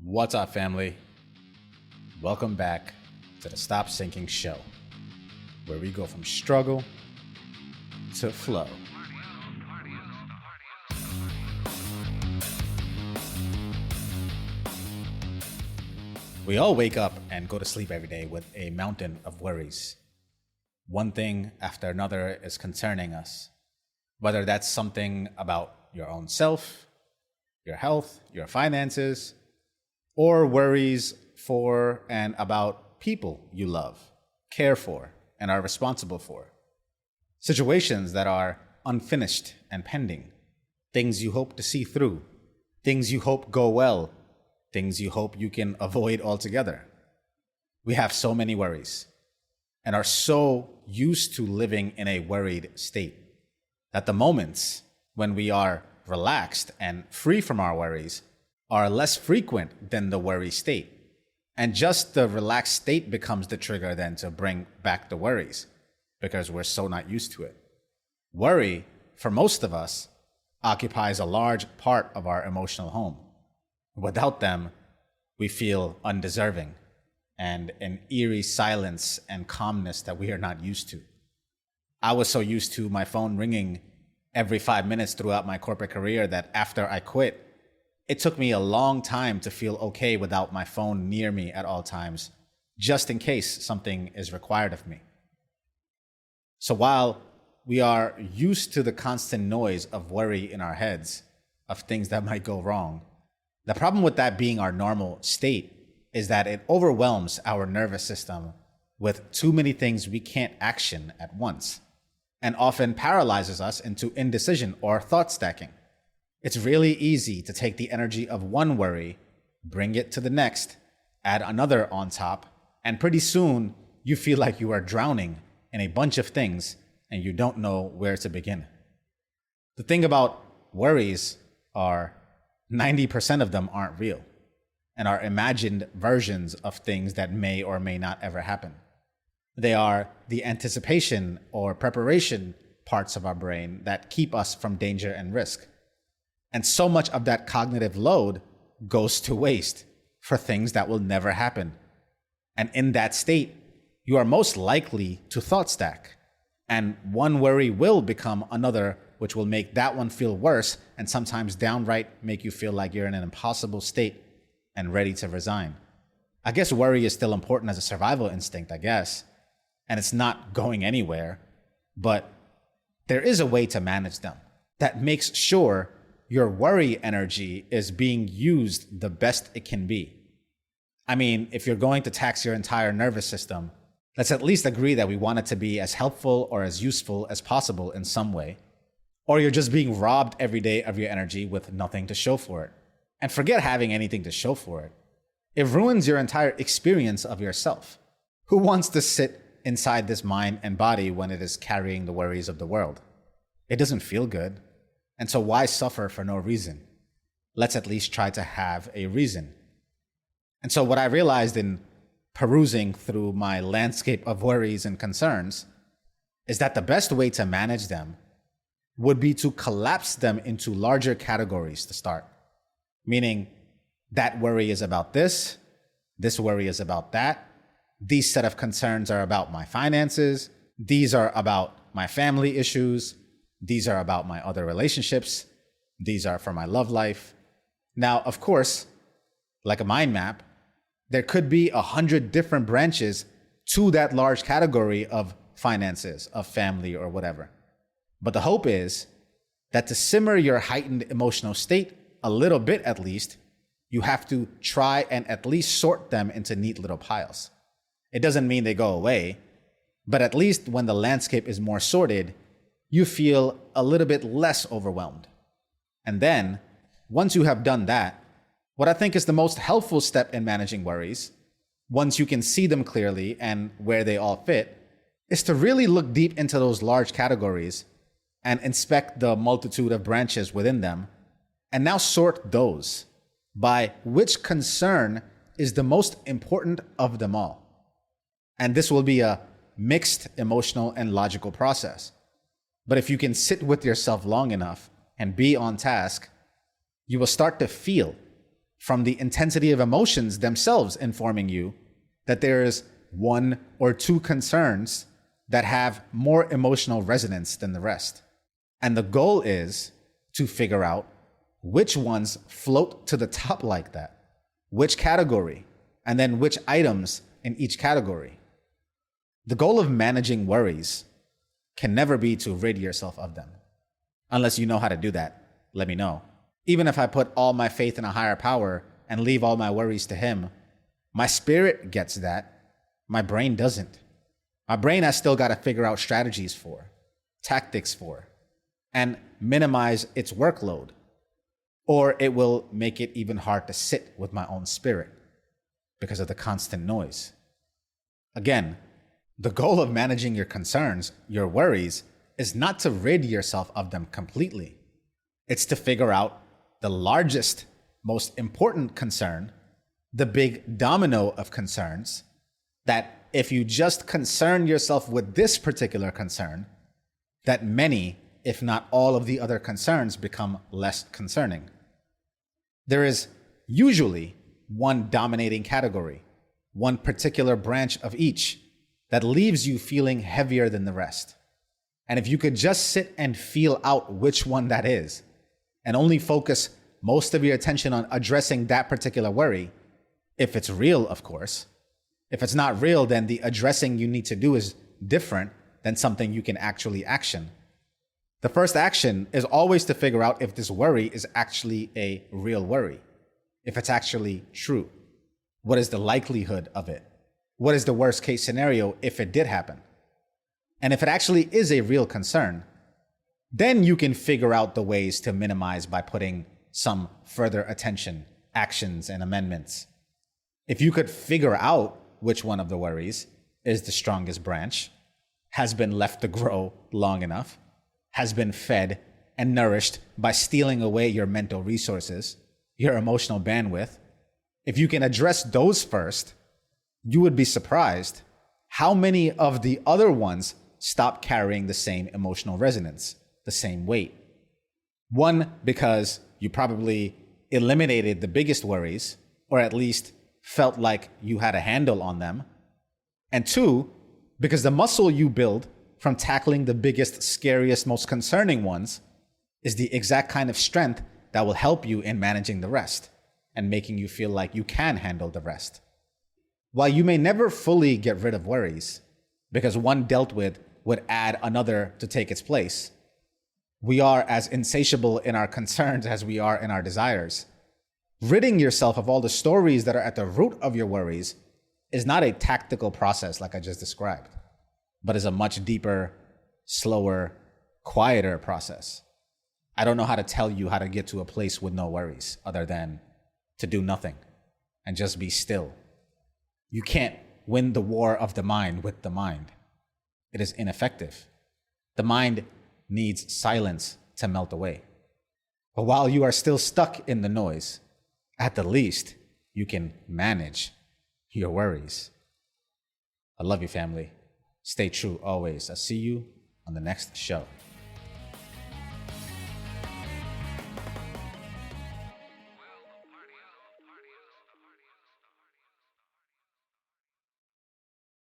What's up, family? Welcome back to the Stop Sinking Show, where we go from struggle to flow. We all wake up and go to sleep every day with a mountain of worries. One thing after another is concerning us, whether that's something about your own self, your health, your finances, or worries for and about people you love, care for, and are responsible for. Situations that are unfinished and pending, things you hope to see through, things you hope go well, things you hope you can avoid altogether. We have so many worries and are so used to living in a worried state that the moments when we are relaxed and free from our worries are less frequent than the worry state. And just the relaxed state becomes the trigger then to bring back the worries because we're so not used to it. Worry, for most of us, occupies a large part of our emotional home. Without them, we feel undeserving and an eerie silence and calmness that we are not used to. I was so used to my phone ringing every 5 minutes throughout my corporate career that after I quit, it took me a long time to feel okay without my phone near me at all times, just in case something is required of me. So while we are used to the constant noise of worry in our heads, of things that might go wrong, the problem with that being our normal state is that it overwhelms our nervous system with too many things we can't action at once, and often paralyzes us into indecision or thought stacking. It's really easy to take the energy of one worry, bring it to the next, add another on top, and pretty soon you feel like you are drowning in a bunch of things and you don't know where to begin. The thing about worries are 90% of them aren't real and are imagined versions of things that may or may not ever happen. They are the anticipation or preparation parts of our brain that keep us from danger and risk. And so much of that cognitive load goes to waste for things that will never happen. And in that state, you are most likely to thought stack. And one worry will become another, which will make that one feel worse and sometimes downright make you feel like you're in an impossible state and ready to resign. I guess worry is still important as a survival instinct, I guess. And it's not going anywhere. But there is a way to manage them that makes sure your worry energy is being used the best it can be. I mean, if you're going to tax your entire nervous system, let's at least agree that we want it to be as helpful or as useful as possible in some way. Or you're just being robbed every day of your energy with nothing to show for it. And forget having anything to show for it. It ruins your entire experience of yourself. Who wants to sit inside this mind and body when it is carrying the worries of the world? It doesn't feel good. And so why suffer for no reason? Let's at least try to have a reason. And so what I realized in perusing through my landscape of worries and concerns is that the best way to manage them would be to collapse them into larger categories to start. Meaning that worry is about this worry is about that, these set of concerns are about my finances, these are about my family issues, these are about my other relationships. These are for my love life. Now, of course, like a mind map, there could be 100 different branches to that large category of finances, of family, or whatever. But the hope is that to simmer your heightened emotional state a little bit at least, you have to try and at least sort them into neat little piles. It doesn't mean they go away, but at least when the landscape is more sorted, you feel a little bit less overwhelmed. And then, once you have done that, what I think is the most helpful step in managing worries, once you can see them clearly and where they all fit, is to really look deep into those large categories and inspect the multitude of branches within them, and now sort those by which concern is the most important of them all. And this will be a mixed emotional and logical process. But if you can sit with yourself long enough and be on task, you will start to feel from the intensity of emotions themselves informing you that there is one or two concerns that have more emotional resonance than the rest. And the goal is to figure out which ones float to the top like that, which category, and then which items in each category. The goal of managing worries can never be to rid yourself of them. Unless you know how to do that, let me know. Even if I put all my faith in a higher power and leave all my worries to him, my spirit gets that. My brain doesn't. My brain has still got to figure out strategies for, tactics for, and minimize its workload. Or it will make it even hard to sit with my own spirit because of the constant noise. Again, the goal of managing your concerns, your worries, is not to rid yourself of them completely. It's to figure out the largest, most important concern, the big domino of concerns, that if you just concern yourself with this particular concern, that many, if not all of the other concerns become less concerning. There is usually one dominating category, one particular branch of each that leaves you feeling heavier than the rest. And if you could just sit and feel out which one that is, and only focus most of your attention on addressing that particular worry, if it's real, of course. If it's not real, then the addressing you need to do is different than something you can actually action. The first action is always to figure out if this worry is actually a real worry, if it's actually true. What is the likelihood of it? What is the worst case scenario if it did happen? And if it actually is a real concern, then you can figure out the ways to minimize by putting some further attention, actions, and amendments. If you could figure out which one of the worries is the strongest branch, has been left to grow long enough, has been fed and nourished by stealing away your mental resources, your emotional bandwidth, if you can address those first, you would be surprised how many of the other ones stop carrying the same emotional resonance, the same weight. One, because you probably eliminated the biggest worries, or at least felt like you had a handle on them. And two, because the muscle you build from tackling the biggest, scariest, most concerning ones is the exact kind of strength that will help you in managing the rest and making you feel like you can handle the rest. While you may never fully get rid of worries, because one dealt with would add another to take its place, we are as insatiable in our concerns as we are in our desires. Ridding yourself of all the stories that are at the root of your worries is not a tactical process like I just described, but is a much deeper, slower, quieter process. I don't know how to tell you how to get to a place with no worries other than to do nothing and just be still. You can't win the war of the mind with the mind. It is ineffective. The mind needs silence to melt away. But while you are still stuck in the noise, at the least, you can manage your worries. I love you, family. Stay true always. I'll see you on the next show.